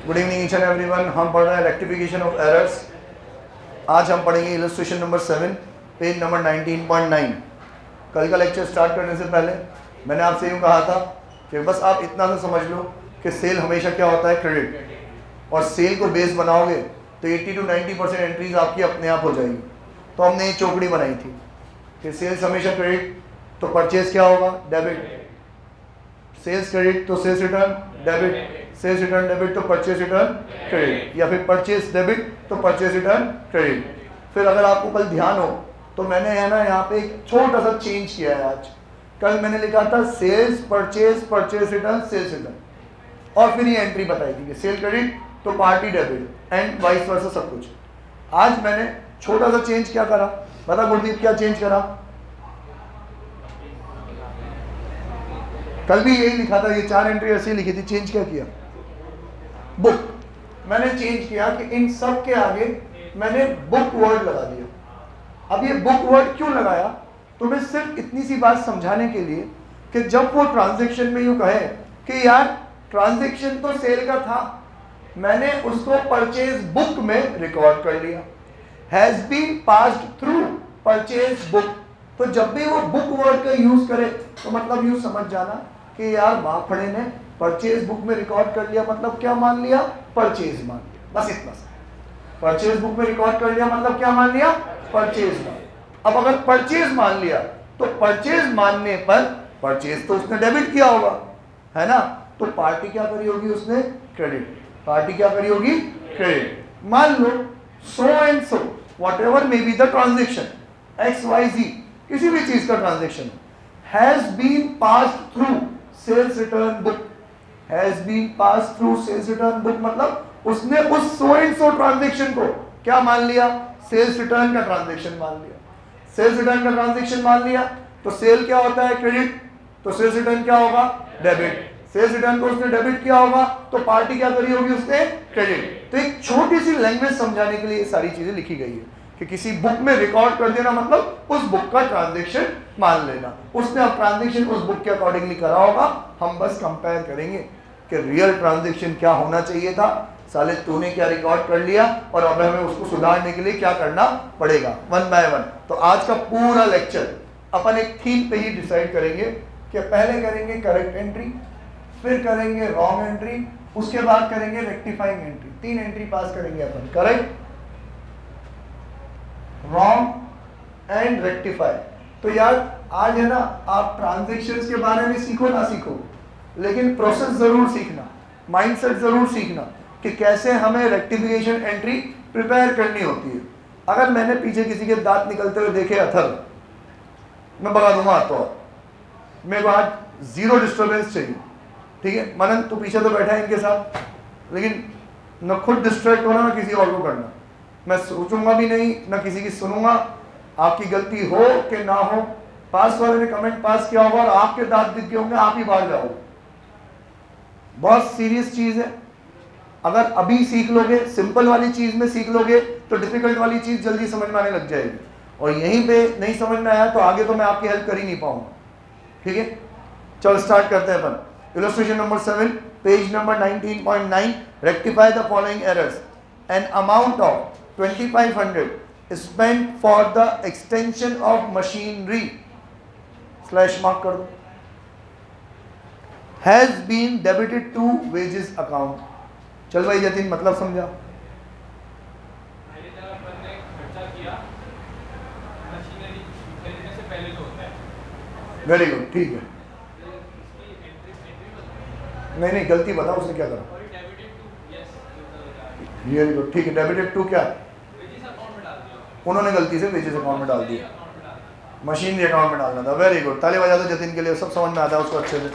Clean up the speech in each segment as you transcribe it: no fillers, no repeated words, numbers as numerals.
Good evening each and everyone. हम पढ़ रहे हैं रेक्टिफिकेशन ऑफ एरर्स। आज हम पढ़ेंगे इलस्ट्रेशन नंबर 7 पेज नंबर 19.9। कल का लेक्चर स्टार्ट करने से पहले मैंने आपसे यूँ कहा था कि बस आप इतना सा समझ लो कि सेल हमेशा क्या होता है, क्रेडिट, और सेल को बेस बनाओगे तो 80 to 90% एंट्रीज आपकी अपने आप हो जाएगी। तो हमने ये चौकड़ी बनाई थी कि सेल्स हमेशा क्रेडिट, तो परचेज क्या होगा, डेबिट। सेल्स क्रेडिट तो sales return debit, sales return debit तो परचेज रिटर्न क्रेडिट, या फिर परचेज डेबिट तो परचेज रिटर्न क्रेडिट। फिर अगर आपको कल ध्यान हो तो मैंने है ना यहाँ पे एक छोटा सा चेंज किया है आज। कल मैंने लिखा था sales purchase purchase return sales return, और फिर ये एंट्री बताई थी कि सेल क्रेडिट तो party debit and vice versa सब कुछ। आज मैंने छोटा सा चेंज क्या करा, बता गुरदीप क्या चेंज करा? कल भी यही लिखा था, ये 4 एंट्री ऐसे ही लिखी थी। चेंज क्या किया? बुक। मैंने चेंज किया कि इन सब के आगे मैंने बुक वर्ड लगा दिया। अब ये बुक वर्ड क्यों लगाया, तो मैं सिर्फ इतनी सी बात समझाने के लिए कि जब वो ट्रांजैक्शन में यूँ कहे कि यार ट्रांजैक्शन तो सेल का था, मैंने उसको परचेज बुक में रिकॉर्ड कर लिया, has been passed through purchase book. तो जब भी वो बुक वर्ड का यूज करे तो मतलब यूँ समझ जाना कि यार बाफड़े ने परचेज बुक में रिकॉर्ड कर लिया, मतलब क्या मान लिया? परचेज मान लिया। बस इतना सा। परचेज बुक में रिकॉर्ड कर लिया मतलब क्या मान लिया? परचेज मान लिया। अब अगर परचेज मान लिया तो परचेज मानने पर परचेज तो उसने डेबिट किया होगा, है ना? तो पार्टी क्या करी होगी? उसने क्रेडिट। पार्टी क्या करी होगी? क्रेडिट। मान लो so and so whatever may be the transaction, XYZ किसी भी चीज का transaction has been passed through sales return book. Has been passed through sales return book मतलब उसने उस सो एंड सो ट्रांजेक्शन को क्या मान लिया? सेल्स रिटर्न का ट्रांजेक्शन मान लिया। सेल्स रिटर्न का ट्रांजेक्शन मान लिया तो सेल क्या होता है? क्रेडिट। तो सेल्स रिटर्न क्या होगा? डेबिट। सेल्स रिटर्न को उसने डेबिट किया होगा तो पार्टी क्या करी होगी? उसने क्रेडिट। तो एक छोटी सी लैंग्वेज समझाने के लिए ये सारी चीजें लिखी गई है कि किसी बुक में रिकॉर्ड कर देना मतलब उस बुक का ट्रांजैक्शन मान लेना। उसने अब ट्रांजैक्शन उस बुक के अकॉर्डिंगली करा होगा, हम बस कंपेयर करेंगे कि रियल ट्रांजैक्शन क्या होना चाहिए था, साले तूने क्या रिकॉर्ड कर लिया, और अब हमें उसको सुधारने के लिए क्या करना पड़ेगा, वन बाय वन। तो आज का पूरा लेक्चर अपन एक थीम पे ही डिसाइड करेंगे कि पहले करेंगे करेक्ट एंट्री, फिर करेंगे रॉन्ग एंट्री, उसके बाद करेंगे रेक्टिफाइंग एंट्री। 3 एंट्री पास करेंगे अपन, करेक्ट, रॉन्ग एंड रेक्टिफाई। तो यार आज है ना, आप ट्रांजैक्शंस के बारे में सीखो ना सीखो, लेकिन प्रोसेस जरूर सीखना, माइंडसेट जरूर सीखना कि कैसे हमें रेक्टिफिकेशन एंट्री प्रिपेयर करनी होती है। अगर मैंने पीछे किसी के दांत निकलते हुए देखे अथर, मैं भगा दूंगा तो मेरे को आज 0 डिस्टर्बेंस चाहिए, ठीक है? मनन तू पीछे तो बैठा है इनके साथ, लेकिन न खुद डिस्ट्रैक्ट होना ना किसी और को करना। मैं सोचूंगा भी नहीं, ना किसी की सुनूंगा। आपकी गलती हो कि ना हो, पास वाले ने कमेंट पास किया होगा और आपके दांत दिख गए होंगे, आप ही बाहर जाओगे। बहुत सीरियस चीज है। अगर अभी सीख लोगे, सिंपल वाली चीज में सीख लोगे तो डिफिकल्ट वाली चीज जल्दी समझ में आने लग जाएगी, और यहीं पे नहीं समझ में आया तो आगे तो मैं आपकी हेल्प कर ही नहीं पाऊंगा, ठीक है? चलो स्टार्ट करते हैं अपन। Illustration number 7 page number 19.9। Rectify the following errors. An amount of 2500 spent for the extension of machinery slash mark कर दो, has been debited to wages account। चल भाई जतिन मतलब समझा? वेरी गुड, ठीक है। नहीं गलती बताओ उसने क्या करा। वेरी गुड, ठीक है। डेबिटेड टू क्या? उन्होंने गलती से वेजेस अकाउंट में डाल दिया, मशीनरी अकाउंट में डालना था। वेरी गुड, ताली बजा दो जतिन के लिए, सब समझ में आता है उसको अच्छे से।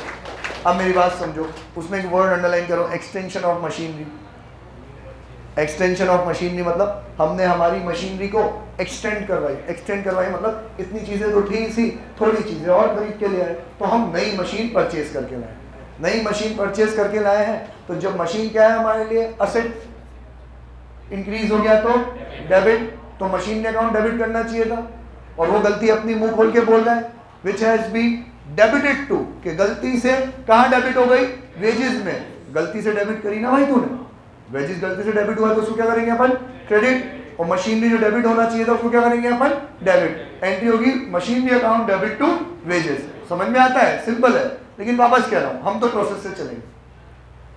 अब मेरी बात समझो, उसमें एक वर्ड अंडरलाइन करो, extension of machinery. Extension of machinery मतलब हमने हमारी मशीनरी को एक्सटेंड करवाई। एक्सटेंड करवाई मतलब इतनी चीज़ें तो ठीक सी, थोड़ी चीज़ें और खरीद के ले आए, तो हम नई मशीन परचेज करके लाए। नई मशीन परचेज करके लाए हैं तो जब मशीन क्या है हमारे लिए? असेट। इंक्रीज हो गया तो डेबिट, तो मशीन ने अकाउंट डेबिट करना चाहिए था, और वो गलती अपनी मुंह खोल के बोल रहा है, which has been debited to, कि गलती से कहाँ डेबिट हो गई? वेजेस में। गलती से डेबिट करी ना भाई तूने, वेजेस गलती से डेबिट हुआ तो उसको क्या करेंगे अपन, क्रेडिट। और मशीनरी जो डेबिट होना चाहिए था उसको क्या करेंगे अपन, डेबिट। एंट्री होगी machinery account debit to wages. समझ में आता है, सिंपल है। लेकिन वापस कह रहा हूं, हम तो प्रोसेस से चलेंगे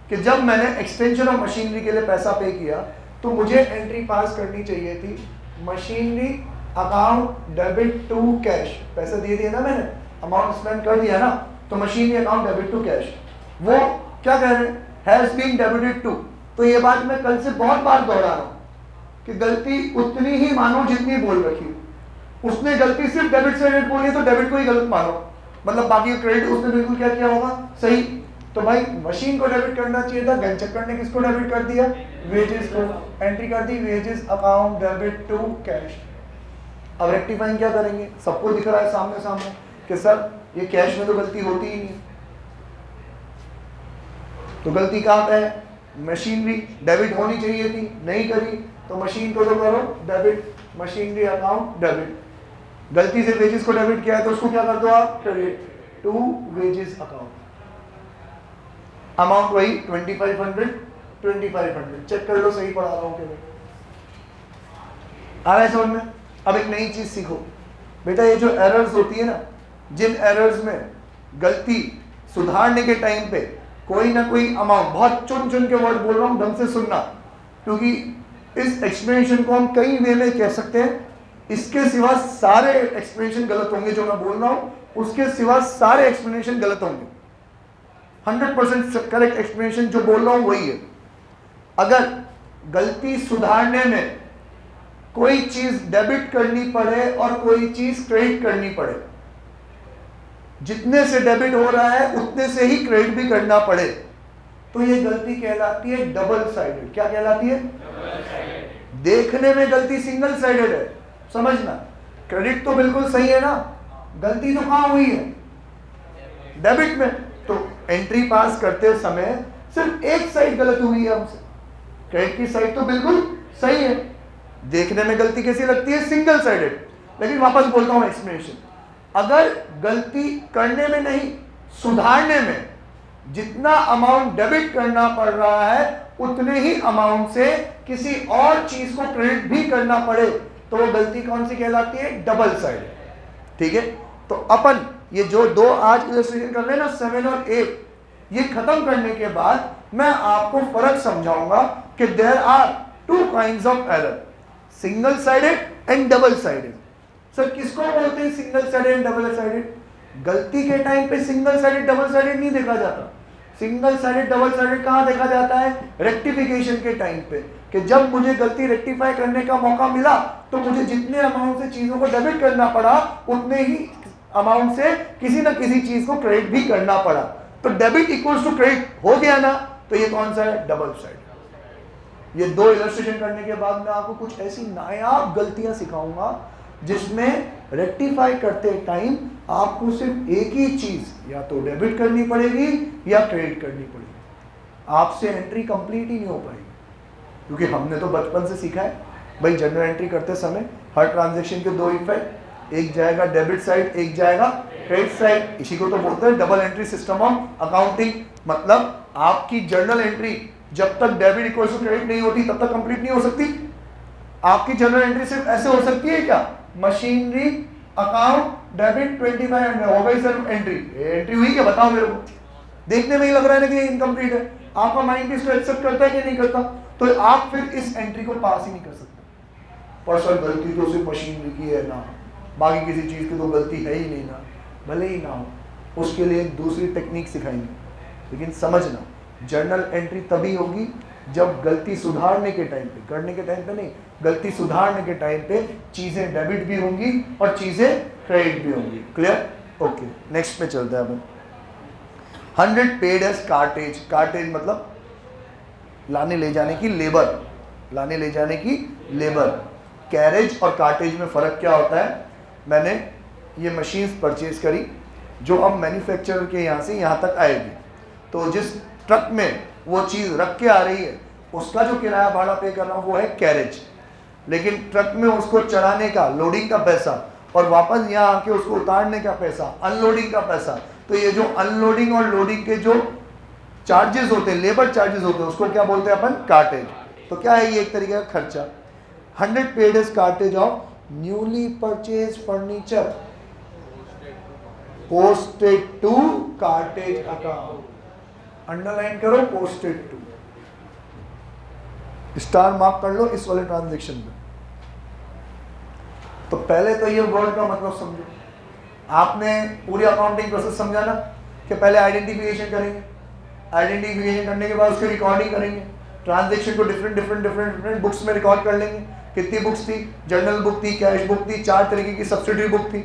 कि जब मैंने एक्सटेंशन ऑफ मशीनरी के लिए पैसा पे किया तो मुझे एंट्री पास करनी चाहिए थी machinery account debit to cash. पैसा दे दिया ना मैंने, अमाउंट स्पेंड कर दिया ना, तो machinery account debit to cash. वो क्या कह रहे हैं, हैज बीन डेबिटेड टू। तो ये बात मैं कल से बहुत बार दोहरा रहा हूं कि गलती उतनी ही मानो जितनी बोल रखी। उसने गलती सिर्फ डेबिट से क्रेडिट बोली तो डेबिट को ही गलत मानो, मतलब बाकी क्रेडिट उसने बिल्कुल क्या किया होगा, सही। तो भाई मशीन को डेबिट करना चाहिए था, गनचक्कर ने किसको डेबिट कर दिया, वेजेस को। एंट्री कर दी wages account debit to cash. अब रेक्टिफाइंग क्या करेंगे, सबको दिख रहा है सामने सामने कि सर ये कैश में तो गलती होती ही नहीं। तो गलती कहाँ पे है, मशीनरी डेबिट होनी चाहिए थी, नहीं करी, तो मशीन को तो करो डेबिट, मशीनरी अकाउंट डेबिट। गलती से वेजेस को डेबिट किया है तो उसको क्या कर दो आप, credit to wages account. Amount वही 2500 चेक कर लो सही पढ़ा रहा हूं कि नहीं। आ रहा है समझ में। अब एक नई चीज सीखो बेटा, ये जो एरर्स होती है ना, जिन एरर्स में गलती सुधारने के टाइम पे कोई ना कोई अमाउंट, बहुत चुन चुन के वर्ड बोल रहा हूं, ढंग से सुनना, क्योंकि इस एक्सप्लेनेशन को हम कई वे में कह सकते हैं। इसके सिवा सारे एक्सप्लेनेशन गलत होंगे जो मैं बोल रहा हूं, उसके सिवा सारे एक्सप्लेनेशन गलत होंगे। 100% करेक्ट एक्सप्लेनेशन जो बोल रहा हूं वही है। अगर गलती सुधारने में कोई चीज डेबिट करनी पड़े और कोई चीज क्रेडिट करनी पड़े, जितने से डेबिट हो रहा है उतने से ही क्रेडिट भी करना पड़े, तो ये गलती कहलाती है डबल साइडेड। क्या कहलाती है, देखने में गलती सिंगल साइडेड है, समझना। क्रेडिट तो बिल्कुल सही है ना, गलती तो कहां हुई है, डेबिट में। तो एंट्री पास करते समय सिर्फ एक साइड गलत हुई है हमसे, क्रेडिट की साइड तो बिल्कुल सही है। देखने में गलती कैसी लगती है, सिंगल साइडेड। लेकिन वापस बोलता हूं एक्सप्लेनेशन, अगर गलती करने में नहीं सुधारने में जितना अमाउंट डेबिट करना पड़ रहा है उतने ही अमाउंट से किसी और चीज को क्रेडिट भी करना पड़े, तो वो गलती कौन सी कहलाती है, डबल साइडेड। ठीक है, तो अपन ये जो दो आज इलस्ट्रेशन कर रहे हैं ना, 7 और 8, ये खत्म करने के बाद मैं आपको फर्क समझाऊंगा कि there are 2 kinds of error, single sided and double sided. Sir किसको बोलते हैं single sided and double sided? गलती के टाइम पे सिंगल साइडेड डबल साइडेड नहीं देखा जाता। सिंगल साइडेड डबल साइडेड कहां देखा जाता है, रेक्टिफिकेशन के टाइम पे, कि जब मुझे गलती रेक्टिफाई करने का मौका मिला तो मुझे जितने अमाउंट से चीजों को डेबिट करना पड़ा उतने ही अमाउंट से किसी ना किसी चीज को क्रेडिट भी करना पड़ा। तो डेबिट इक्वल्स टू क्रेडिट हो गया ना, तो ये कौन सा है, डबल साइड। ये दो इलस्ट्रेशन करने के बाद मैं आपको कुछ ऐसी नायाब गलतियां सिखाऊंगा जिसमें रेक्टिफाई करते टाइम आपको सिर्फ एक ही चीज या तो डेबिट करनी पड़ेगी या क्रेडिट करनी पड़ेगी। आपसे एंट्री कंप्लीट ही नहीं हो पाएगी, क्योंकि हमने तो बचपन से सीखा है भाई जनरल एंट्री करते समय हर ट्रांजैक्शन के 2 इफेक्ट, एक जाएगा डेबिट साइड, एक जाएगा क्रेडिट साइड। इसी को तो बोलते हैं double entry system of accounting. मतलब आपकी जर्नल एंट्री जब तक डेबिट इक्वल टू क्रेडिट नहीं होती तब तक कंप्लीट नहीं हो सकती। आपकी जर्नल एंट्री सिर्फ ऐसे हो सकती है क्या, मशीनरी अकाउंट डेबिट 2500 हो गई सर एंट्री। एंट्री हुई क्या, बताओ मेरे को। देखने में ही लग रहा है ना कि ये इनकम्प्लीट है, आपका माइंड इसको एक्सेप्ट करता है कि नहीं करता, तो आप फिर इस एंट्री को पास ही नहीं कर सकते। पर सर गलती तो सिर्फ मशीनरी की है ना, बाकी किसी चीज की तो गलती है ही नहीं ना, भले ही ना हो, उसके लिए एक दूसरी टेक्निक सिखाएंगे। लेकिन समझना, जर्नल एंट्री तभी होगी जब गलती सुधारने के टाइम पे, करने के टाइम पे नहीं, गलती सुधारने के टाइम पे चीजें डेबिट भी होंगी और चीजें क्रेडिट भी होंगी। Clear, okay. नेक्स्ट पे चलते हैं अपन। 100 पेड एज कार्टेज। कार्टेज मतलब लाने ले जाने की लेबर, लाने ले जाने की लेबर। कैरेज और कार्टेज में फर्क क्या होता है, मैंने ये मशीन्स परचेज करी जो अब मैन्युफैक्चरर के यहाँ से यहाँ तक आएगी, तो जिस ट्रक में वो चीज़ रख के आ रही है उसका जो किराया भाड़ा पे कर रहा हूँ वो है कैरेज। लेकिन ट्रक में उसको चढ़ाने का, लोडिंग का पैसा, और वापस यहाँ आके उसको उतारने का पैसा, अनलोडिंग का पैसा, तो ये जो अनलोडिंग और लोडिंग के जो चार्जेस होते हैं, लेबर चार्जेस होते हैं, उसको क्या बोलते हैं अपन, कार्टेज। तो क्या है ये, एक तरीके का खर्चा। 100 paid is cartage of newly purchase furniture posted to cartage account. Underline करो, पोस्टेड टू, स्टार मार्क कर लो इस वाले ट्रांजेक्शन में। तो पहले तो ये वर्ड का मतलब समझो। आपने पूरी अकाउंटिंग प्रोसेस समझा ना, कि पहले आइडेंटिफिकेशन करेंगे, आइडेंटिफिकेशन करने के बाद उसकी रिकॉर्डिंग करेंगे, ट्रांजैक्शन को डिफरेंट बुक्स में रिकॉर्ड कर लेंगे। कितनी बुक्स थी, जर्नल बुक थी, कैश बुक थी, 4 तरीके की सब्सिडरी बुक थी,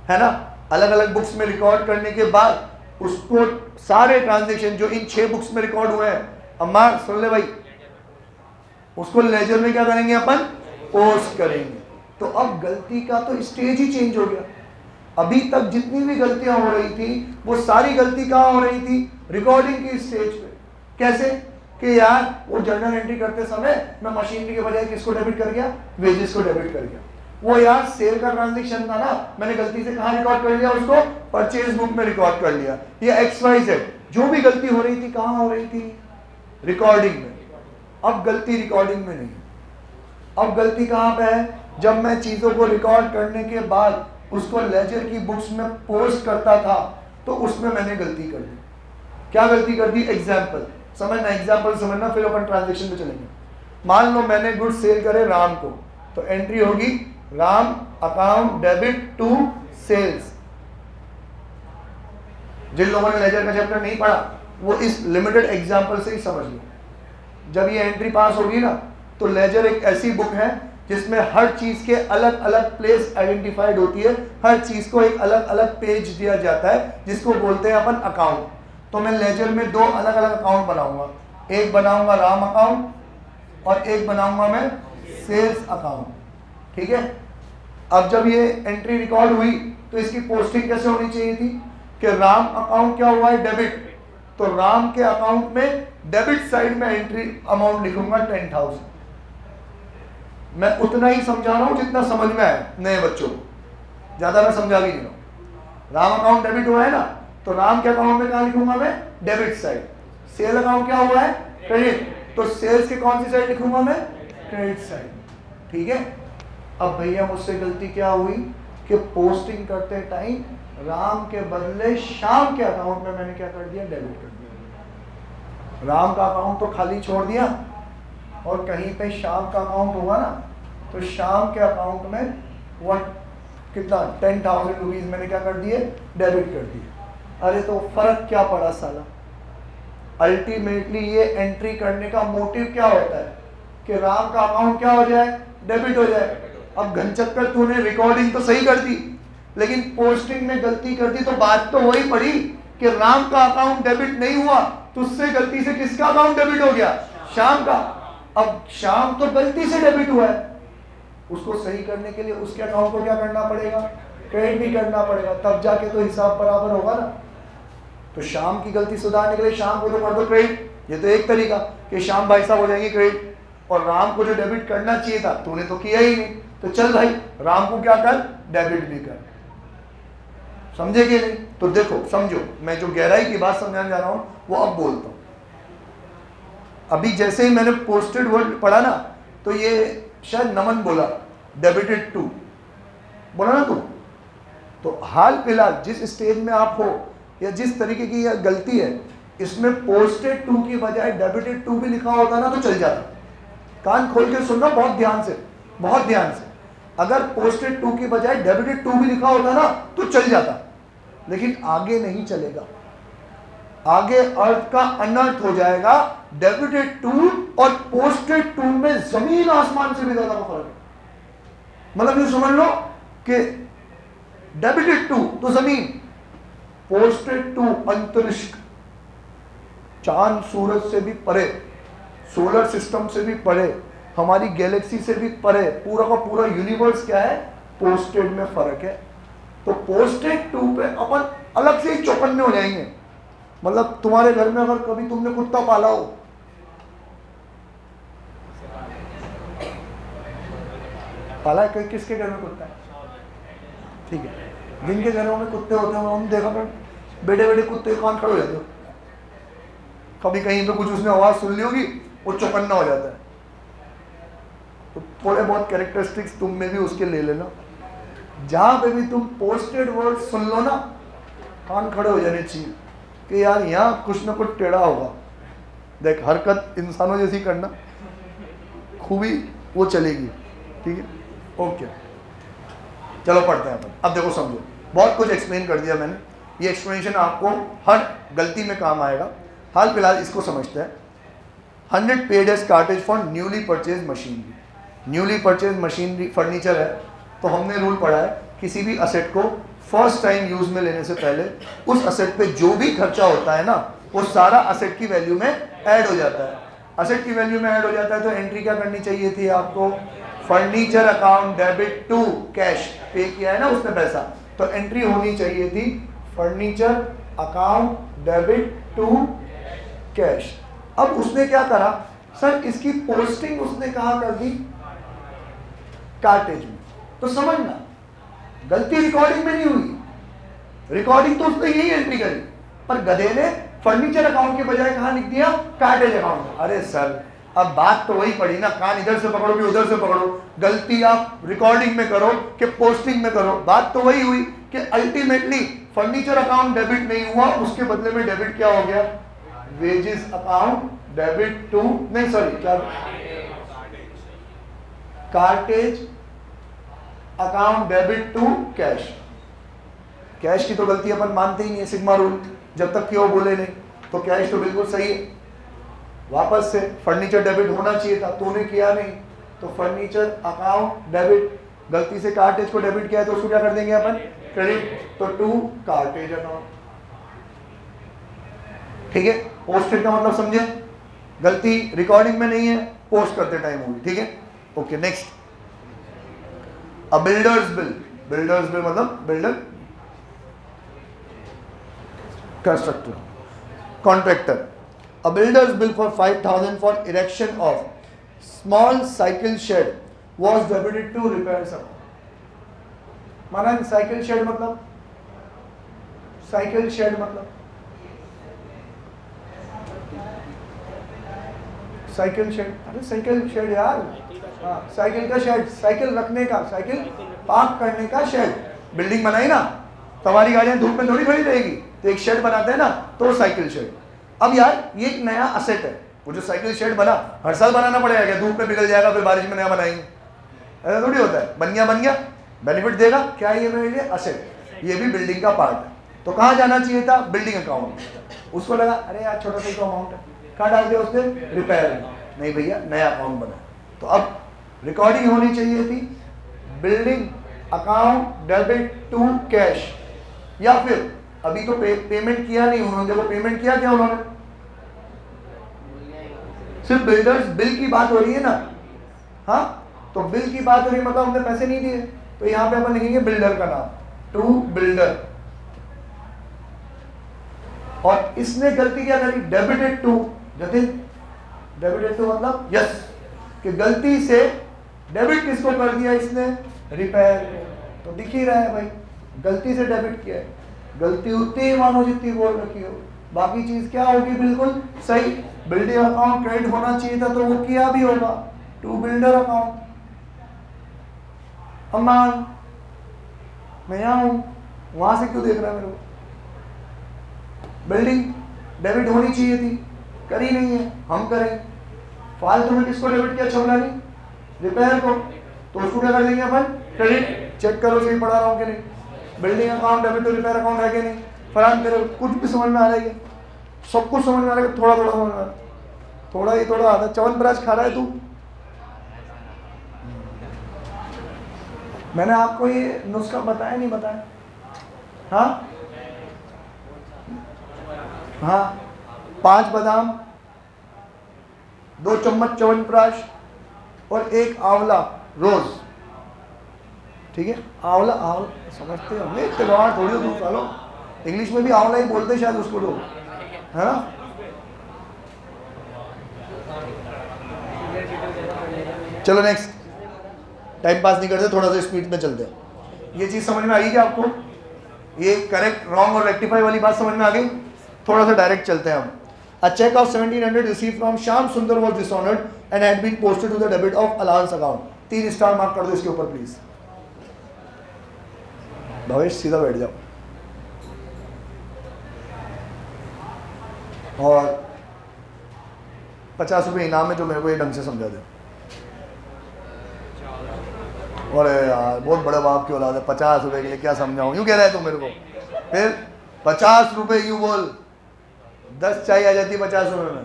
है ना। अलग अलग बुक्स में रिकॉर्ड करने के बाद उसको सारे ट्रांजैक्शन जो इन 6 बुक्स में रिकॉर्ड हुए हैं, अम्मा सुन ले भाई, उसको लेजर में क्या करेंगे अपन, पोस्ट करेंगे। तो अब गलती का तो स्टेज ही चेंज हो गया। अभी तक जितनी भी गलतियां हो रही थी वो सारी गलती कहाँ हो रही थी, रिकॉर्डिंग की स्टेज पे। कैसे कि यार वो जर्नल एंट्री करते समय मैं मशीनरी के बजाय किसको डेबिट कर गया, वेजेस को डेबिट कर गया। वो यार सेल का ट्रांजैक्शन था ना, मैंने गलती से कहाँ रिकॉर्ड कर लिया, उसको परचेज बुक में रिकॉर्ड कर लिया। ये XYZ जो भी गलती हो रही थी कहाँ हो रही थी, रिकॉर्डिंग में। अब गलती रिकॉर्डिंग में नहीं, अब गलती कहाँ पे है, जब मैं चीजों को रिकॉर्ड करने के बाद उसको लेजर की बुक्स में पोस्ट करता था तो उसमें मैंने गलती कर दी। क्या गलती कर दी, एग्जाम्पल समझना, एग्जाम्पल समझना, फिर अपन ट्रांजैक्शन पे चलेंगे। मान लो मैंने गुड्स सेल करे राम को, तो एंट्री होगी Ram account debit to sales. जिन लोगों ने लेजर का चैप्टर नहीं पढ़ा वो इस लिमिटेड एग्जाम्पल से ही समझ लो। जब ये एंट्री पास होगी ना, तो लेजर एक ऐसी बुक है जिसमें हर चीज के अलग अलग प्लेस आइडेंटिफाइड होती है, हर चीज को एक अलग अलग पेज दिया जाता है जिसको बोलते हैं अपन अकाउंट। तो मैं लेजर में 2 अलग अलग अकाउंट बनाऊंगा, एक बनाऊंगा राम अकाउंट और एक बनाऊंगा मैं सेल्स अकाउंट, ठीक है। अब जब ये एंट्री रिकॉर्ड हुई तो इसकी पोस्टिंग कैसे होनी चाहिए थी कि राम अकाउंट क्या हुआ है, डेबिट, तो राम के अकाउंट में डेबिट साइड में एंट्री अमाउंट लिखूंगा 10,000। मैं उतना ही समझा रहा हूं जितना समझ में आए नए बच्चों को, ज्यादा मैं समझा भी नहीं रहा हूं। राम अकाउंट डेबिट हुआ है ना, तो राम के अकाउंट में कहां लिखूंगा मैं, डेबिट साइड। सेल अकाउंट क्या हुआ है, क्रेडिट, तो सेल्स के कौन सी साइड लिखूंगा मैं, क्रेडिट साइड, ठीक है। अब भैया मुझसे गलती क्या हुई कि पोस्टिंग करते टाइम राम के बदले श्याम के अकाउंट में मैंने क्या कर दिया, डेबिट कर दिया। राम का अकाउंट तो खाली छोड़ दिया और कहीं पे श्याम का अकाउंट होगा ना, तो श्याम के अकाउंट में कितना 10,000 रुपीज मैंने क्या कर दिए, डेबिट कर दिए। अरे तो फर्क क्या पड़ा साला। अल्टीमेटली ये एंट्री करने का मोटिव क्या होता है कि राम का अकाउंट क्या हो जाए, डेबिट हो जाए। अब घनचक्कर तूने रिकॉर्डिंग तो सही कर दी लेकिन पोस्टिंग में गलती कर दी, तो बात तो वही पड़ी कि राम का अकाउंट डेबिट नहीं हुआ, तुझसे गलती से किसका अकाउंट डेबिट हो गया, श्याम का। अब श्याम तो गलती से डेबिट हुआ है, उसको सही करने के लिए उसके अकाउंट को क्या करना पड़ेगा, क्रेडिट भी करना पड़ेगा, तब जाके तो हिसाब बराबर होगा ना। तो श्याम की गलती सुधारने के लिए श्याम को तो कर दो क्रेडिट, ये तो एक तरीका कि श्याम भाई साहब हो जाएंगे क्रेडिट, और राम को जो डेबिट करना चाहिए था तूने तो किया ही नहीं, तो चल भाई राम को क्या कर, डेबिट भी कर। समझे कि नहीं। तो देखो समझो, मैं जो गहराई की बात समझाने जा रहा हूं वो अब बोलता हूं। अभी जैसे ही मैंने पोस्टेड वर्ड पढ़ा ना, तो ये शायद नमन बोला डेबिटेड टू बोला ना तुम, तो हाल फिलहाल जिस स्टेज में आप हो या जिस तरीके की यह गलती है, इसमें पोस्टेड टू की बजाय डेबिटेड टू भी लिखा होता ना तो चल जाता। कान खोल के सुनना बहुत ध्यान से, बहुत ध्यान से। अगर पोस्टेड टू की बजाय डेबिटेड टू भी लिखा होता ना तो चल जाता, लेकिन आगे नहीं चलेगा। आगे अर्थ का अनर्थ हो जाएगा। डेबिटेड टू और पोस्टेड टू में जमीन आसमान से भी ज्यादा का फर्क है। मतलब ये समझ लो कि डेबिटेड टू तो जमीन, पोस्टेड टू अंतरिक्ष, चांद सूरज से भी परे, सोलर सिस्टम से भी परे, हमारी गैलेक्सी से भी परे, पूरा का पूरा यूनिवर्स क्या है, पोस्टेड में फर्क है। तो पोस्टेड टू पे अपन अलग से ही चौकन्ने हो जाएंगे। मतलब तुम्हारे घर में अगर कभी तुमने कुत्ता पाला हो, पाला है, किसके घर में कुत्ता है, ठीक है, जिनके घरों में कुत्ते होते हैं हम देखा कर बेटे बेटे कुत्ते कौन खड़े हो जाते हो, कभी कहीं पे कुछ उसने आवाज़ सुन ली होगी, वो चौकन्ना हो जाता है। तो थोड़े बहुत कैरेक्टरिस्टिक्स तुम में भी उसके ले लेना। जहाँ पे भी तुम पोस्टेड वर्ड सुन लो ना, कान खड़े हो जाने चाहिए कि यार यहाँ कुछ ना कुछ टेढ़ा होगा। देख, हरकत इंसानों जैसी करना, खूबी वो चलेगी। ठीक है, ओके, चलो पढ़ते हैं अपन। अब देखो समझो, बहुत कुछ एक्सप्लेन कर दिया मैंने, ये एक्सप्लेनेशन आपको हर गलती में काम आएगा। हाल फिलहाल इसको समझते हैं। 100 paid as cartage for newly purchase machinery. Newly purchase machinery furniture है, तो हमने रूल पढ़ा है किसी भी असेट को फर्स्ट टाइम यूज में लेने से पहले उस असेट पे जो भी खर्चा होता है ना, वो सारा असेट की वैल्यू में ऐड हो जाता है। असेट की वैल्यू में ऐड हो जाता है तो एंट्री क्या करनी चाहिए थी आपको? Furniture account debit to cash. Pay किया है ना उसने पैसा, तो एंट्री होनी चाहिए थी furniture account debit to cash. अब उसने क्या करा सर, इसकी पोस्टिंग उसने कहाँ कर दी? कार्टेज में। तो समझना, गलती रिकॉर्डिंग में नहीं हुई, रिकॉर्डिंग तो उसने यही एंट्री करी, पर गधे ने फर्नीचर अकाउंट के बजाय कहाँ लिख दिया? Cartridge account. अरे सर, अब बात तो वही पड़ी ना, कान इधर से पकड़ो कि उधर से पकड़ो, गलती आप रिकॉर्डिंग में करो कि पोस्टिंग में करो, बात तो वही हुई कि अल्टीमेटली फर्नीचर अकाउंट डेबिट नहीं हुआ, उसके बदले में डेबिट क्या हो गया? वेजेस अकाउंट डेबिट टू, नहीं सॉरी क्या, cartage account debit to cash. Cash की तो गलती अपन मानते ही नहीं है, सिग्मा रूल, जब तक कि वो बोले नहीं, तो कैश तो बिल्कुल सही है। वापस से फर्नीचर डेबिट होना चाहिए था, तूने किया नहीं, तो फर्नीचर अकाउंट डेबिट, गलती से कार्टेज को डेबिट किया है तो उसको क्या कर देंगे अपन? क्रेडिट, तो टू कार्टेज अकाउंट। ठीक है, पोस्टेड का मतलब समझे, गलती रिकॉर्डिंग में नहीं है, पोस्ट करते टाइम होगी। ठीक है, ओके नेक्स्ट। अ बिल्डर्स बिल, बिल्डर्स बिल मतलब builder, constructor, contractor. A builder's bill for 5,000 for erection of small cycle shed was debited to repairs account। माना साइकिल शेड मतलब, साइकिल शेड मतलब साइकिल शेड, अरे cycle shade यार, हाँ cycle का shade, cycle रखने का, साइकिल पार्क करने का शेड। बिल्डिंग बनाई ना, तुम्हारी गाड़ियां धूप में थोड़ी खड़ी रहेगी, तो एक शेड बनाते हैं ना, तो साइकिल शेड। अब यार ये एक नया असेट है, वो जो साइकिल शेड बना, हर साल बनाना पड़ेगा क्या? धूप में पिघल जाएगा, फिर बारिश में नया बनाएंगे, ऐसा थोड़ी होता है। बन गया, बेनिफिट देगा क्या? ये मेरे लिए असेट, ये भी बिल्डिंग का पार्ट है। तो कहाँ जाना चाहिए था? Building account. उसको लगा अरे यार छोटा सा अमाउंट है, कहाँ डाल दिया उसने? रिपेयर में। नहीं भैया, नया अकाउंट बना। तो अब रिकॉर्डिंग होनी चाहिए थी building account debit to cash, या फिर अभी तो पेमेंट किया नहीं उन्होंने, देखो पेमेंट किया क्या उन्होंने? सिर्फ बिल्डर्स बिल की बात हो रही है ना, हाँ, तो बिल की बात हो रही है मतलब हमने पैसे नहीं दिए, तो यहाँ पे अपन लिखेंगे बिल्डर का नाम, टू बिल्डर। और इसने गलती क्या करी? Debited to, Jatin debited to मतलब यस, कि गलती से डेबिट किसको कर दिया इसने? रिपेयर। तो दिख ही रहा है भाई, गलती से डेबिट किया है, गलती उतनी ही मानो जितनी बोल रखी हो, बाकी चीज क्या होगी? बिल्कुल सही। बिल्डिंग अकाउंट क्रेडिट होना चाहिए था, तो वो किया भी होगा, टू बिल्डर अकाउंट। अमान मैं यहाँ हूँ, वहां से क्यों देख रहा है मेरे को? बिल्डिंग डेबिट होनी चाहिए थी, करी नहीं है, हम करें। फालतू में किसको डेबिट किया? छोड़ा नहीं, रिपेयर को, तो उसको क्या कर देंगे अपन? क्रेडिट। चेक करो सही पढ़ा रहा हूँ कि नहीं। Building account debit to repair account है कि नहीं? फरहान तेरे कुछ भी समझ में आ रहा है? सब कुछ समझ में आ रहा है? थोड़ा थोड़ा समझ में आ रहा है? थोड़ा ही थोड़ा आता। च्यवनप्राश खा रहा है तू? मैंने आपको ये नुस्खा बताया नहीं बताया? हाँ हाँ, 5 बादाम, 2 चम्मच च्यवनप्राश और 1 आंवला रोज। ठीक है, आंवला, आंवला समझते हो? नहीं तिलवाड़ थोड़ी दूर सालो, इंग्लिश में भी आंवला ही बोलते शायद उसको लोग, है ना? चलो नेक्स्ट, टाइम पास नहीं करते, थोड़ा सा स्पीड में चलते हैं। ये चीज समझ में आई क्या आपको? ये करेक्ट रॉन्ग और रेक्टिफाई वाली बात समझ में आ गई? थोड़ा सा डायरेक्ट चलते हैं हम। A check of 1700 received from Shyam Sundar was dishonored and had been posted to the debit of allowance account. 3 star mark कर दो इसके ऊपर प्लीज। भवेश सीधा बैठ जाओ। और 50 रुपये इनाम है जो मेरे को ये ढंग से समझा दे। अरे यार बहुत बड़े बाप की औलाद है, 50 रुपये के लिए क्या समझाऊं, यूँ कह रहा है तू मेरे को। फिर 50 रुपये यूँ बोल, 10 चाय आ जाती 50 रुपये में।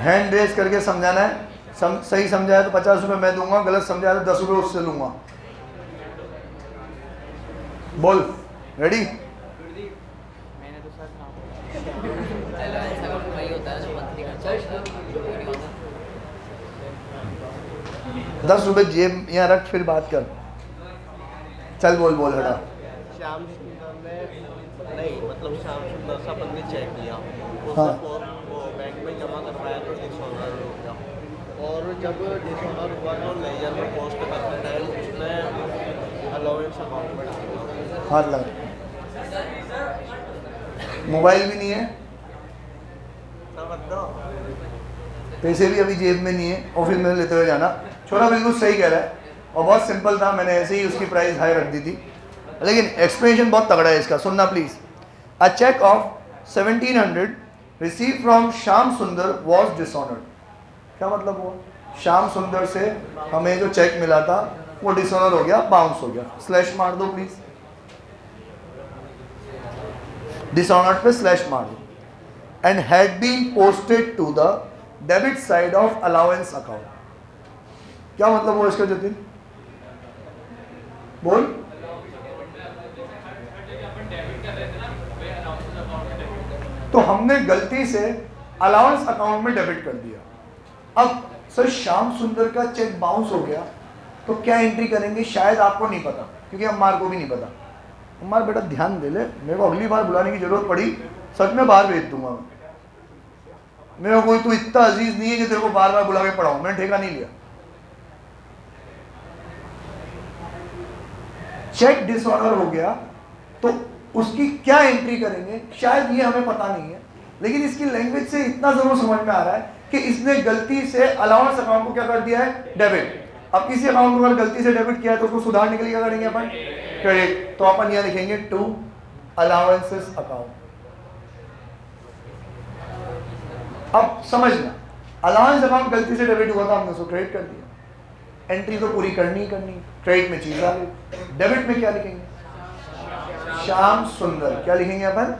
हैंड रेस करके समझाना है, सही समझाया तो 50 रुपये मैं दूंगा, गलत समझाया तो 10 रुपये उससे लूंगा। बोल रेडी? मैंने तो सर 10 रुपये जेब यहाँ रख, फिर बात कर। चल बोल बोल हटा। श्याम सुंदर ने नहीं, मतलब श्याम सुंदर से अपन ने चेक किया, हाँ। वो बैंक में जमा करवाया तो डिसऑनर हो गया, और जब डिसऑनर हुआ तो लेजर में पोस्ट करने टाइम उसने अलाउंस अकाउंट में डाल दिया। हाथ लगा, मोबाइल भी नहीं है, पैसे भी अभी जेब में नहीं है, ऑफिस में लेते हुए जाना। छोरा बिल्कुल सही कह रहा है और बहुत सिंपल था, मैंने ऐसे ही उसकी प्राइस हाई रख दी थी, लेकिन एक्सप्लेनेशन बहुत तगड़ा है इसका, सुनना please. A cheque of 1700 receive from Shyam Sundar was dishonoured. क्या मतलब हुआ? श्याम सुंदर से हमें जो चेक मिला था वो डिसऑनर हो गया, बाउंस हो गया। स्लैश मार दो प्लीज, डिसऑनर्ड पे स्लैश मार दो। And had been posted to the debit side of allowance account. क्या मतलब हुआ इसका जतिन? बोल। तो हमने गलती से अलाउंस अकाउंट में डेबिट कर दिया। अब सर श्याम सुंदर का चेक बाउंस हो गया तो क्या एंट्री करेंगे? शायद आपको नहीं पता, क्योंकि अम्मार को भी नहीं पता। अम्मार बेटा ध्यान दे ले, मेरे को अगली बार बुलाने की जरूरत पड़ी सच में बाहर भेज दूंगा। मेरा कोई तू इतना अजीज नहीं है कि तेरे को बार बार बुला के पढ़ाऊं, मैंने ठेका नहीं लिया। चेक डिसऑर्डर हो गया तो उसकी क्या एंट्री करेंगे शायद ये हमें पता नहीं है, लेकिन इसकी लैंग्वेज से इतना जरूर समझ में आ रहा है कि इसने गलती से अलाउंस अकाउंट को क्या कर दिया है? डेबिट। अब किसी अकाउंट को अगर गलती से डेबिट किया है तो उसको सुधारने के लिए क्या करेंगे अपन? क्रेडिट। तो अपन यहां लिखेंगे टू अलाउंसेस अकाउंट। अब समझना, अलाउंस अकाउंट गलती से डेबिट हुआ था, हमने उसको क्रेडिट कर दिया। एंट्री तो पूरी करनी ही करनी, क्रेडिट में चीज आ गई। डेबिट में क्या लिखेंगे? श्याम सुंदर। क्या लिखेंगे अपन?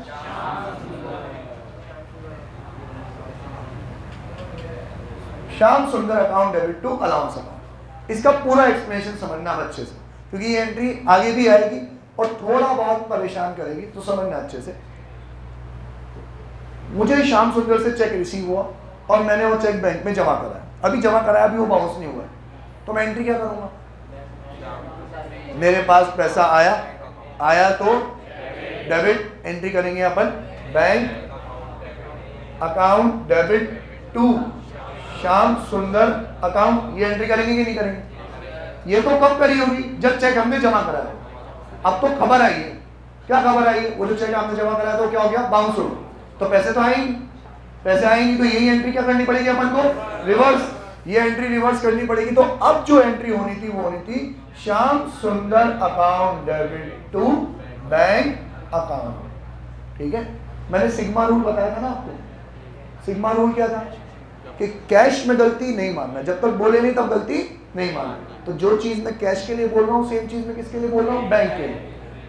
Shyam Sundar account debit to allowance account. इसका पूरा एक्सप्लेनेशन समझना अच्छे से, क्योंकि ये एंट्री आगे भी आएगी और थोड़ा बहुत परेशान करेगी, तो समझना अच्छे से। मुझे श्याम सुंदर से चेक रिसीव हुआ और मैंने वो चेक बैंक में जमा कराया। अभी जमा कराया, अभी वो बाउंस नहीं हुआ है, तो मैं एंट्री क्या करूंगा? मेरे पास पैसा आया तो डेबिट एंट्री करेंगे अपन, bank account debit to Shyam Sundar account. ये एंट्री करेंगे कि नहीं करेंगे? ये तो कब करी होगी? जब चेक हमने जमा कराया। अब तो खबर आई है। क्या खबर आई है? वो जो चेक आपने जमा कराया तो क्या हो गया? बाउंस हो गया। तो पैसे तो आएंगे, पैसे आएंगे तो यही एंट्री क्या करनी पड़ेगी अपन को? रिवर्स। ये एंट्री रिवर्स करनी पड़ेगी। तो अब जो एंट्री होनी थी वो होनी थी Shyam Sundar account debit to bank account. ठीक है, मैंने सिग्मा रूल बताया था ना आपको। सिग्मा रूल क्या था? कि कैश में गलती नहीं मानना, जब तक बोले नहीं तब गलती नहीं मानना। तो जो चीज मैं कैश के लिए बोल रहा हूँ, सेम चीज मैं किसके लिए बोल रहा हूँ? बैंक के लिए।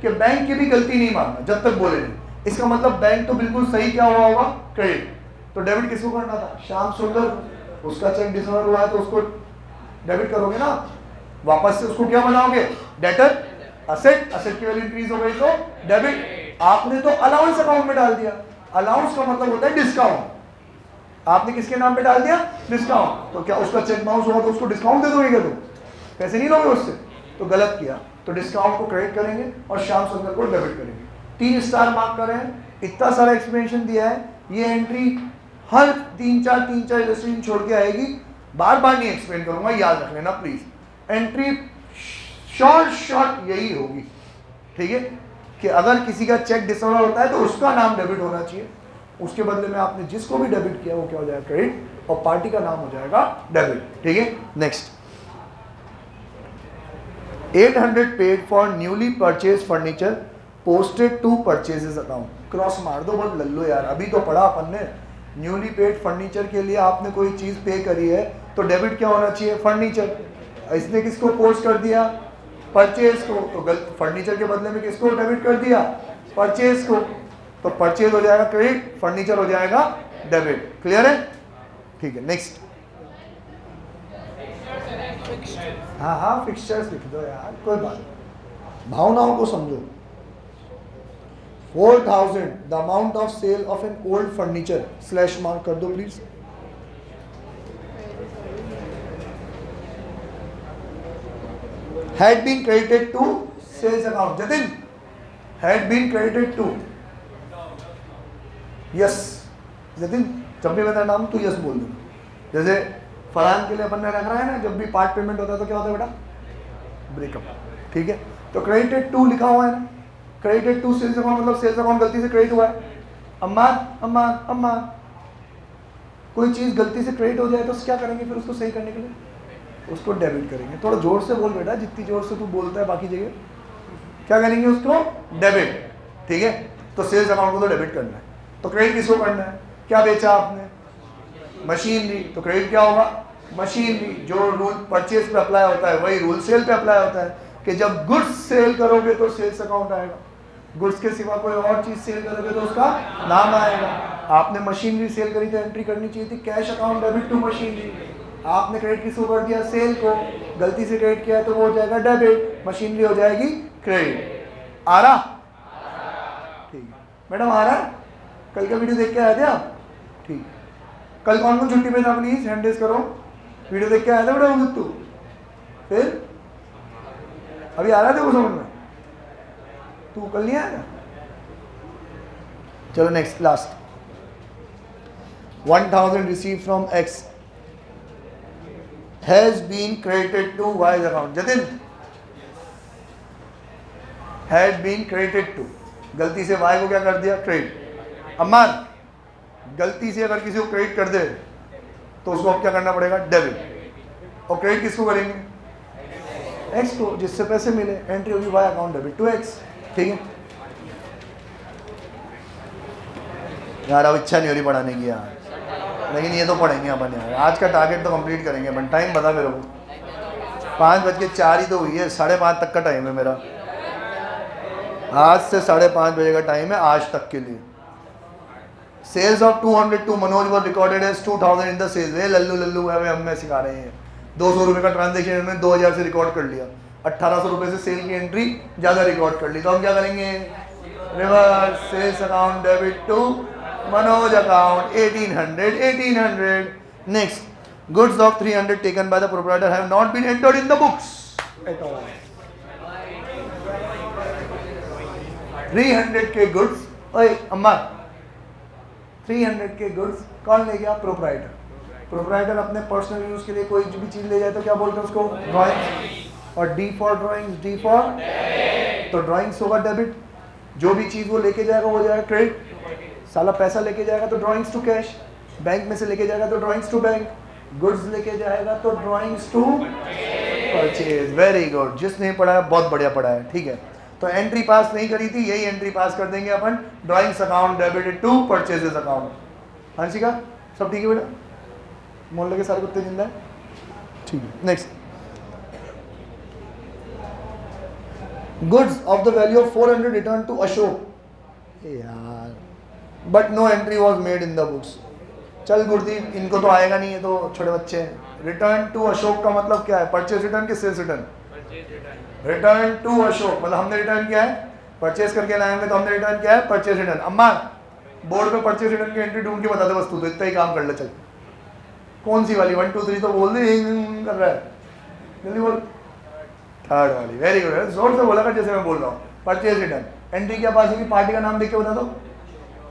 कि बैंक की भी गलती नहीं मानना जब तक बोले नहीं। इसका मतलब बैंक तो बिल्कुल सही क्या हुआ होगा? क्रेडिट। तो डेबिट किसको करना था? श्याम सुंदर। उसका चेक डिसऑनर हुआ है तो उसको डेबिट करोगे ना, वापस से उसको क्या बनाओगे? डेटर। असेट, असेट की वैल्यू इंक्रीज हो गई तो डेबिट। आपने तो अलाउंस अकाउंट में डाल दिया। अलाउंस का मतलब होता है डिस्काउंट। आपने किसके नाम पे डाल दिया? डिस्काउंट। तो क्या उसका चेक बाउंस हुआ तो उसको डिस्काउंट दे दोगे क्या? तुम पैसे नहीं लोगे उससे? तो गलत किया। तो डिस्काउंट को क्रेडिट करेंगे और श्याम सुंदर को डेबिट करेंगे। 3 स्टार मार्क कर रहे हैं। इतना सारा एक्सप्लेनेशन दिया है, ये एंट्री हर 3-4 इलस्ट्रेशन छोड़ के आएगी, बार बार नहीं एक्सप्लेन करूंगा, याद रख लेना प्लीज। एंट्री शॉर्ट यही होगी, ठीक है, कि अगर किसी का चेक डिसऑर्डर होता है तो उसका नाम डेबिट होना चाहिए, उसके बदले में आपने जिसको भी डेबिट किया वो क्या हो जाएगा, क्रेडिट, और पार्टी का नाम हो जाएगा डेबिट, ठीक है। Next, 800 paid for newly purchase furniture posted to purchases account. Cross मार दो, बहुत लल्लो यार, अभी तो पढ़ा अपन ने, न्यूली पेड फर्नीचर के लिए आपने कोई चीज पे करी है तो डेबिट क्या होना चाहिए, फर्नीचर। इसने किसको पोस्ट कर दिया, परचेज को, तो फर्नीचर के बदले में किसको डेबिट कर दिया, परचेज को, तो परचेज हो जाएगा क्रेडिट, फर्नीचर हो जाएगा डेबिट। क्लियर है, ठीक है। नेक्स्ट, हाँ फिक्सचर्स लिख दो यार, कोई बात नहीं, भावनाओं को समझो। 4000 the amount of sale of an old furniture, slash mark कर दो please. had been credited to sales account। Jatin, had been credited to, yes Jatin, जब भी मेरा नाम तू यस बोल दो। जैसे फरहान के लिए अपन ने रख रहा है ना, जब भी पार्ट पेमेंट होता है तो क्या होता है बेटा, ब्रेकअप, ठीक है। तो क्रेडिटेड टू लिखा हुआ है ना, क्रेडिटेड टू सेल्स अकाउंट, मतलब सेल्स अकाउंट गलती से क्रेडिट हुआ है। अम्मा कोई चीज गलती से क्रेडिट हो जाए तो क्या करेंगे फिर उसको सही करने के लिए, उसको डेबिट करेंगे। थोड़ा जोर से बोल बेटा, जितनी जोर से तू बोलता है बाकी जगह, क्या करेंगे उसको, डेबिट, ठीक है। तो सेल्स अकाउंट को तो डेबिट करना है, तो क्रेडिट किसको करना है, क्या बेचा आपने, मशीनरी, तो क्रेडिट क्या होगा, मशीनरी। जो रूल परचेज पे अप्लाई होता है वही रूल सेल पे अप्लाई होता है, कि जब गुड्स सेल करोगे तो सेल्स अकाउंट आएगा, गुड्स के सिवा कोई और चीज सेल करोगे तो उसका नाम आएगा। आपने मशीनरी सेल करी तो एंट्री करनी चाहिए थी cash account debit to machinery, आपने क्रेडिट किसको कर दिया, सेल को, गलती से क्रेडिट किया है तो वो हो जाएगा डेबिट, मशीनरी हो जाएगी क्रेडिट। आ रहा, ठीक है मैडम, आ रहा है। कल का वीडियो देख के आए थे आप, ठीक। कल कौन कौन छुट्टी पे था, प्लीज हैंड रेज करो। वीडियो देख के आया था बेटा तू, फिर अभी आ रहा था वो समझ में, तू कल नहीं आया। चलो next, last, 1000 receive from x has been credited to Y's account। Jatin, had been credited to, गलती से Y को क्या कर दिया, क्रेडिट। अम्मान, गलती से अगर किसी को क्रेडिट कर दे तो उसको अब क्या करना पड़ेगा, डेबिट। और क्रेडिट किसको करेंगे, X को, जिससे पैसे मिले, एंट्री होगी Y account debit to X, ठीक है। यार अब इच्छा नहीं हो रही पढ़ाने की यार, लेकिन ये तो पढ़ेंगे अपन यार, आज का टारगेट तो कंप्लीट करेंगे अपन। टाइम बता मेरे को, 5:04 ही तो हुई है, 5:30 तक का टाइम है मेरा, आज से 5:30 बजे का टाइम है आज तक के लिए। Sales of 202 Manoj were recorded as 2000 in the sales. वे लल्लू हमें हमें सिखा रहे हैं। 200 रुपये का ट्रांजेक्शन इन्होंने 2000 से रिकॉर्ड कर लिया, 1800 रुपये से सेल की एंट्री ज़्यादा रिकॉर्ड कर ली, तो हम क्या करेंगे, reverse sales account debit to Manoj account 1800। Next, goods of 300 taken by the proprietor have not been entered in the books at all। 300 के गुड्स, ओए अम्मा, 300 के गुड्स कौन ले गया, प्रोप्राइटर। प्रोप्राइटर अपने पर्सनल यूज के लिए कोई भी चीज ले जाए तो क्या बोलते हैं उसको, ड्राइंग। और D for drawings, D for, तो ड्राइंग्स होगा डेबिट, जो भी चीज वो लेके जाएगा वो जाएगा क्रेडिट। साला पैसा लेके जाएगा तो ड्राइंग्स टू कैश, बैंक में से लेके जाएगा तो ड्राइंग्स टू बैंक, गुड्स लेके जाएगा तो drawings to purchase. Very good, जिसने पढ़ा है बहुत बढ़िया पढ़ा है, ठीक है। तो एंट्री पास नहीं करी थी, यही एंट्री पास कर देंगे अपन, drawings account debited to purchases account. Hansika सब ठीक है बेटा, मोहल्ले के सारे कुत्ते जिंदा है, ठीक है। Next, goods of the value of 400 return to Ashok. यार but no entry was made in the books. चल गुरदीप, इनको तो आएगा नहीं, है तो छोटे बच्चे हैं। रिटर्न टू अशोक का मतलब क्या है, परचेज रिटर्न कि sales return, return to Ashok, मतलब हमने रिटर्न किया है, परचेज करके लाए होंगे तो हमने रिटर्न किया है परचेज रिटर्न। अम्मा बोर्ड पे परचेज रिटर्न की एंट्री ढूंढ के बता दे बस, तू तो इतना ही काम कर ले। चल कौन सी वाली, 1 2 3 तो बोल दे, कर रहा है, जल्दी बोल। थर्ड वाली, वेरी गुड, जोर से बोला कर जैसे मैं बोल रहा हूँ। परचेज रिटर्न, एंट्री क्या पास होगी, पार्टी का नाम देख के बता दो,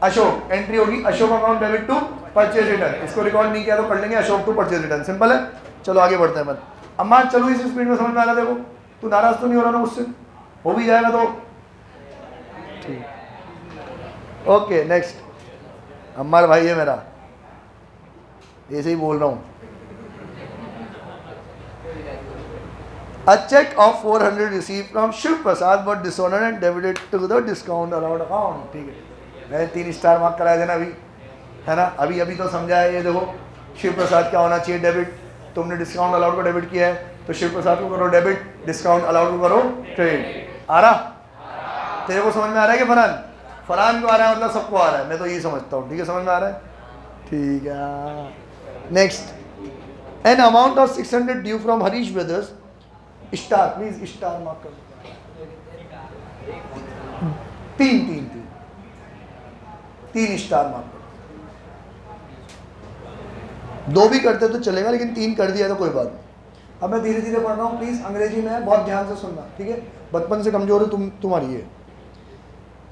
अशोक, एंट्री होगी Ashok account debit to purchase return. इसको रिकॉर्ड नहीं किया तो कर लेंगे Ashok to purchase return, simple है। चलो आगे बढ़ते हैं अपन। अम्मा चलो इस स्पीड में समझ में आ रहा, देखो तू नाराज तो नहीं हो रहा ना मुझसे, हो भी जाएगा तो ठीक। ओके नेक्स्ट, अम्मार भाई है मेरा, ऐसे ही बोल रहा हूँ। A check of 400 received from Shiv Prasad but dishonored and debited to the discount allowed account। ठीक है, मैंने 3 स्टार मार्क कराया देना अभी, है ना, अभी अभी तो समझा है। ये देखो शिव प्रसाद क्या होना चाहिए, डेबिट, तुमने डिस्काउंट अलाउड को डेबिट किया है तो शिव प्रसाद को करो डेबिट, डिस्काउंट अलाउड को करो क्रेडिट। आ रहा, तेरे को समझ में आ रहा है कि फरहान, फरहान को आ रहा है मतलब सबको आ रहा है, मैं तो यही समझता हूँ। ठीक है, समझ में आ रहा है, ठीक है। Next, N amount of 600 due from Harish brothers, star please, star mark कर, तीन स्टार मार्क कर। 2 भी करते तो चलेगा लेकिन 3 कर दिया तो कोई बात नहीं। अब मैं धीरे धीरे पढ़ रहा हूँ, प्लीज अंग्रेजी में है, बहुत ध्यान से सुनना, ठीक है, बचपन से कमजोर है तुम्हारी है।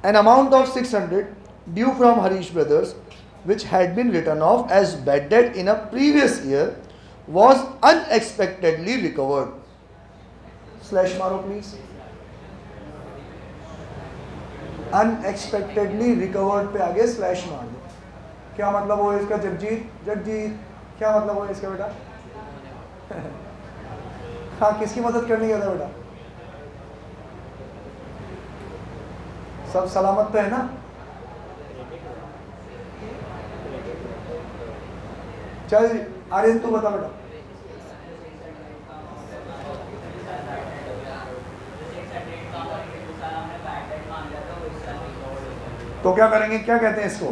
N amount of 600 due from Harish brothers which had been written off as bad debt in a previous year was unexpectedly recovered। Slash मारो प्लीज, अनएक्सपेक्टेडली रिकवर्ड पे आगे स्लैश मार दो। क्या मतलब हो इसका जगजीत, जगजीत क्या मतलब हो इसका बेटा? हाँ, किसकी मदद करने गया था बेटा? सब सलामत तो है ना? चल आर्यन तू बता बेटा। तो क्या करेंगे, क्या कहते हैं इसको?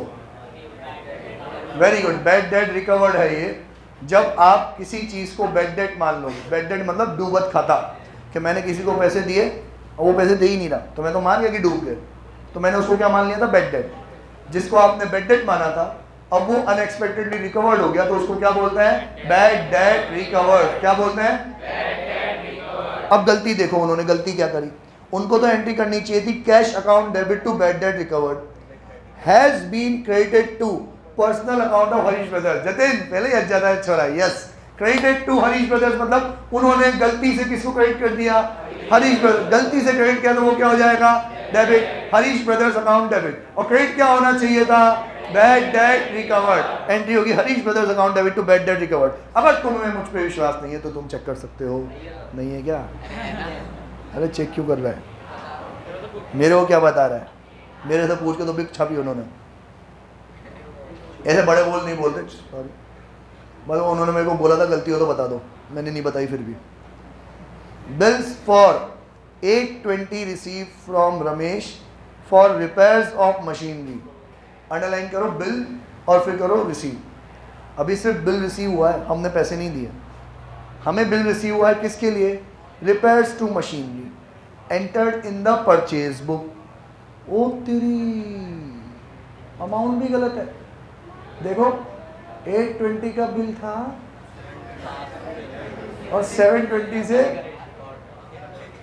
Very good, bad debt recovered है ये। जब आप किसी चीज को बैड डेट मान लो, बैड डेट मतलब डूबत खाता, कि मैंने किसी को पैसे दिए और वो पैसे दे ही नहीं रहा, तो मैं तो मान गया कि डूब गए, तो मैंने उसको क्या मान लिया था, बैड डेट। जिसको आपने बैड डेट माना था अब वो अनएक्सपेक्टेडली रिकवर्ड हो गया, तो उसको क्या बोलते हैं, बैड डेट रिकवर्ड। क्या बोलते हैं? अब गलती देखो, उन्होंने गलती क्या करी, उनको तो एंट्री करनी चाहिए थी cash account debit to bad debt recovered has been credited to personal account of Harish brothers. Jatin पहले ही हट जाता है छोरा, yes, credited to Harish brothers मतलब उन्होंने गलती से किसको क्रेडिट कर दिया, हरीश ब्रदर्स, गलती से क्रेडिट किया तो वो क्या हो जाएगा, debit, Harish brothers account debit. और क्रेडिट क्या होना चाहिए था, बैड डेट रिकवर्ड। एंट्री होगी Harish brothers account debit to bad debt recovered. अगर तुम्हें मुझ पर विश्वास नहीं है तो तुम चेक कर सकते हो, नहीं है क्या? अरे चेक क्यों कर रहा है, मेरे को क्या बता रहा है, मेरे से पूछ के तो बिग छापी उन्होंने, ऐसे बड़े बोल नहीं बोलते, सॉरी, बस उन्होंने मेरे को बोला था गलती हो तो बता दो, मैंने नहीं बताई फिर भी। Bills for 820 receive from Ramesh for repairs of machinery. Underline करो बिल और फिर करो रिसीव। अभी सिर्फ बिल रिसीव हुआ है, हमने पैसे नहीं दिए, हमें बिल रिसीव हुआ है किसके लिए, repairs to machinery, entered in the purchase book. ओ तेरी, अमाउंट भी गलत है, देखो 820 का बिल था और 720 से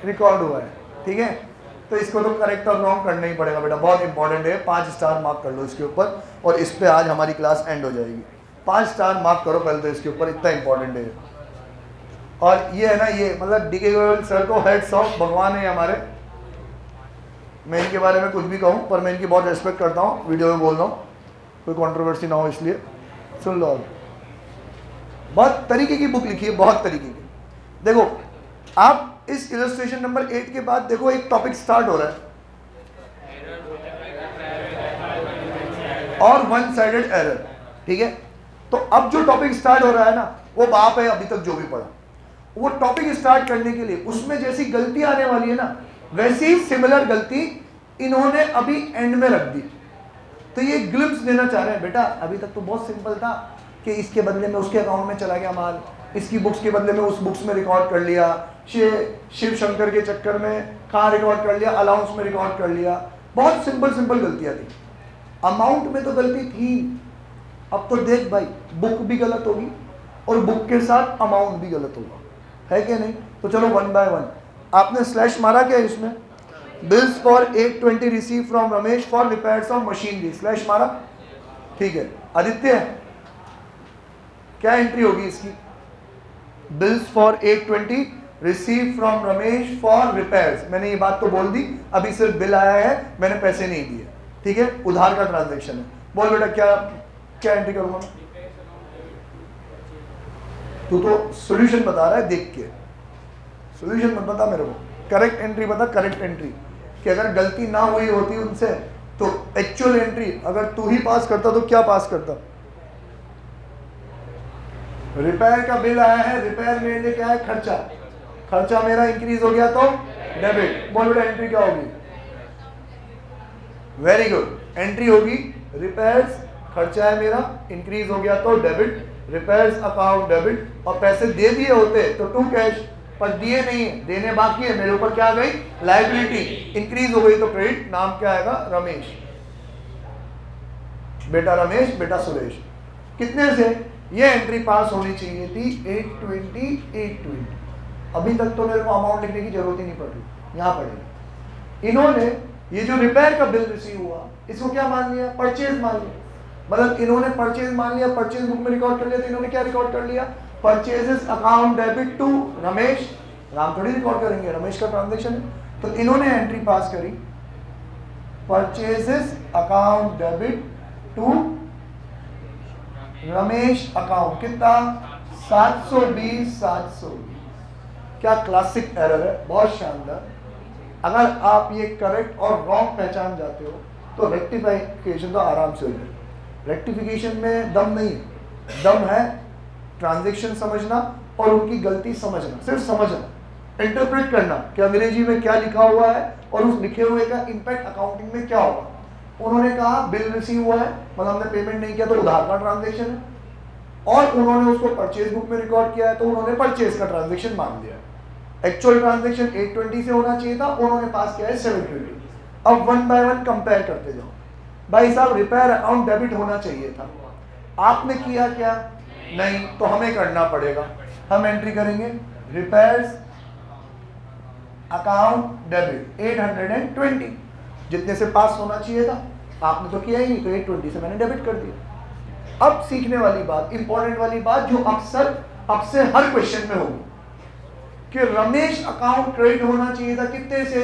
रिकॉर्ड हुआ है, ठीक है, तो इसको तो करेक्ट और रॉन्ग करना ही पड़ेगा बेटा, बहुत इंपॉर्टेंट है। 5 स्टार मार्क कर लो इसके ऊपर, और इस पे आज हमारी क्लास एंड हो जाएगी। 5 स्टार मार्क करो पहले तो इसके ऊपर, इतना इंपॉर्टेंट है। और ये है ना, ये मतलब डीके गोयल सर को हेड्स ऑफ, भगवान है हमारे, मैं इनके बारे में कुछ भी कहूँ पर मैं इनकी बहुत रिस्पेक्ट करता हूँ, वीडियो में बोल रहा हूँ, कोई कंट्रोवर्सी ना हो इसलिए सुन लो। बहुत तरीके की बुक लिखी है, बहुत तरीके की। देखो आप इस इलस्ट्रेशन नंबर 8 के बाद देखो एक टॉपिक स्टार्ट हो रहा है, और वन साइडेड एरर, ठीक है। तो अब जो टॉपिक स्टार्ट हो रहा है ना, वो बाप है अभी तक जो भी पढ़ा, वो टॉपिक स्टार्ट करने के लिए उसमें जैसी गलती आने वाली है ना, वैसी सिमिलर गलती इन्होंने अभी एंड में रख दी। तो ये ग्लिम्स देना चाह रहे हैं बेटा, अभी तक तो बहुत सिंपल था कि इसके बदले में उसके अकाउंट में चला गया माल, इसकी बुक्स के बदले में उस बुक्स में रिकॉर्ड कर लिया, शिव शंकर के चक्कर में कहाँ रिकॉर्ड कर लिया, अलाउंस में रिकॉर्ड कर लिया, बहुत सिंपल सिंपल गलतियाँ थी। अमाउंट में तो गलती थी, अब तो देख भाई बुक भी गलत होगी और बुक के साथ अमाउंट भी गलत होगा, है कि नहीं? तो चलो वन बाय वन, आपने स्लैश मारा क्या इसमें? Bills for 820 receive from Ramesh for repairs of machinery, slash मारा, ठीक है। आदित्य क्या एंट्री होगी इसकी? Bills for 820 receive from Ramesh for repairs, मैंने ये बात तो बोल दी, अभी सिर्फ बिल आया है, मैंने पैसे नहीं दिए, ठीक है, उधार का ट्रांजैक्शन है। बोल बेटा क्या क्या एंट्री करूंगा? तू तो सॉल्यूशन बता रहा है देख के, सॉल्यूशन मत बता मेरे को, करेक्ट एंट्री बता, करेक्ट एंट्री, कि अगर गलती ना हुई होती उनसे तो एक्चुअल एंट्री अगर तू ही पास करता तो क्या पास करता? रिपेयर का बिल आया है, रिपेयर मेरे लिए क्या है? खर्चा, खर्चा मेरा इंक्रीज हो गया तो डेबिट। बोल बेटा एंट्री क्या होगी? वेरी गुड, एंट्री होगी रिपेयर्स, खर्चा है मेरा, इंक्रीज हो गया तो डेबिट, रिपेयर्स अकाउंट डेबिट, और पैसे दे दिए होते तो टू कैश, पर दिए नहीं है, देने बाकी है, मेरे ऊपर क्या आ गई? लायबिलिटी, इंक्रीज हो गई तो क्रेडिट, नाम क्या आएगा? रमेश, बेटा रमेश, बेटा सुरेश। कितने से? ये एंट्री पास होनी चाहिए थी 820। अभी तक तो मेरे को अमाउंट लिखने की जरूरत ही नहीं पड़ रही, यहाँ पड़ेगी। इन्होंने ये जो रिपेयर का बिल रिसीव हुआ इसको क्या मान लिया? परचेज मान लिया, मतलब इन्होंने परचेज मान लिया, परचेज बुक में रिकॉर्ड कर लिया, तो इन्होंने क्या रिकॉर्ड कर लिया? Purchases account debit to Ramesh, Ram थोड़ी रिकॉर्ड करेंगे, रमेश का ट्रांजैक्शन है, तो इन्होंने एंट्री पास करी purchases account debit to Ramesh account, कितना? 720। क्या क्लासिक एरर है, बहुत शानदार। अगर आप ये करेक्ट और रॉन्ग पहचान जाते हो तो रेक्टिफिकेशन तो आराम से हो जाए। रेक्टिफिकेशन में दम नहीं है, दम है ट्रांजैक्शन समझना और उनकी गलती समझना, सिर्फ समझना, इंटरप्रेट करना कि अंग्रेजी में क्या लिखा हुआ है और उस लिखे हुए का इम्पैक्ट अकाउंटिंग में क्या होगा। उन्होंने कहा बिल रिसीव हुआ है, मतलब हमने पेमेंट नहीं किया तो उधार का ट्रांजैक्शन है, और उन्होंने उसको परचेज बुक में रिकॉर्ड किया है तो उन्होंने परचेज का ट्रांजैक्शन मान लिया है। एक्चुअल ट्रांजैक्शन 820 से होना चाहिए था, उन्होंने पास किया है 720। अब वन बाय वन कंपेयर करते जाओ। भाई साहब रिपेयर अकाउंट डेबिट होना चाहिए था, आपने किया क्या? नहीं, तो हमें करना पड़ेगा। हम एंट्री करेंगे रिपेयर्स अकाउंट डेबिट 820, जितने से पास होना चाहिए था, आपने तो किया ही नहीं, तो 820 से मैंने डेबिट कर दिया। अब सीखने वाली बात, इंपॉर्टेंट वाली बात जो अक्सर अब से हर क्वेश्चन में होगी कि रमेश अकाउंट क्रेडिट होना चाहिए था कितने से?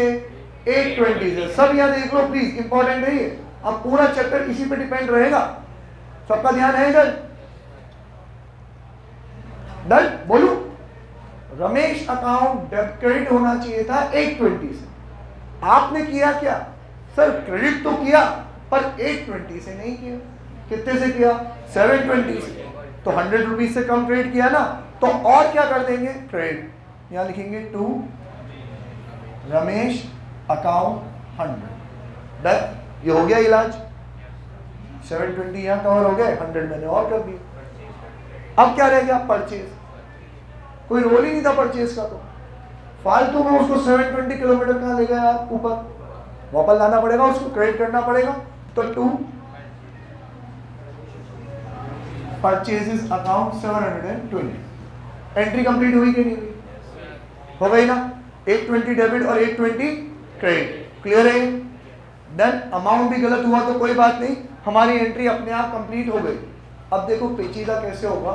820 से। सब यहाँ देख लो प्लीज, इंपॉर्टेंट है ये। अब पूरा चैप्टर इसी पे डिपेंड रहेगा, सबका ध्यान है इधर? डन? बोलू, रमेश अकाउंट क्रेडिट होना चाहिए था 820 से, आपने किया क्या? सर क्रेडिट तो किया पर 820 से नहीं किया, कितने से किया? 720 से। तो 100 रुपीज से कम क्रेडिट किया ना, तो और क्या कर देंगे? क्रेडिट, यहां लिखेंगे टू रमेश अकाउंट 100। डन? ये हो गया इलाज, 720 यहां कवर हो गए, 100 मैंने और कर दिया। अब क्या रह गया? परचेज। कोई रोल ही नहीं था परचेज का, तो फालतू में उसको 720 किलोमीटर कहां ले गया ऊपर, वापस लाना पड़ेगा, उसको क्रेडिट करना पड़ेगा। तो to purchases account 720, entry complete हुई कि नहीं हुई? हो गई ना? 820 डेबिट और 820 क्रेडिट, क्लियर है? डन? अमाउंट भी गलत हुआ तो कोई बात नहीं, हमारी एंट्री अपने आप कंप्लीट हो गई। अब देखो पेचीदा कैसे होगा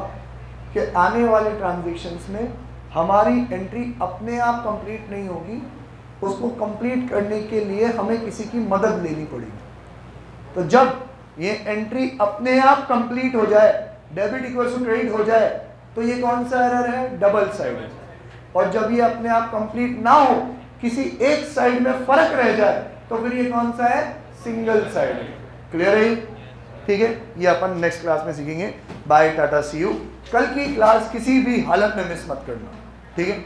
कि आने वाले ट्रांजैक्शंस में हमारी एंट्री अपने आप कंप्लीट नहीं होगी, उसको कंप्लीट करने के लिए हमें किसी की मदद लेनी पड़ेगी। तो जब ये एंट्री अपने आप कंप्लीट हो जाए, डेबिट इक्वल टू क्रेडिट हो जाए, तो ये कौन सा एरर है? Double sided. और जब ये अपने आप कंप्लीट ना हो, किसी एक साइड में फर्क रह जाए, तो फिर ये कौन सा है? Single sided. क्लियर है? ठीक है, ये अपन नेक्स्ट क्लास में सीखेंगे। Bye, tata, see you. कल की क्लास किसी भी हालत में मिस मत करना, ठीक है?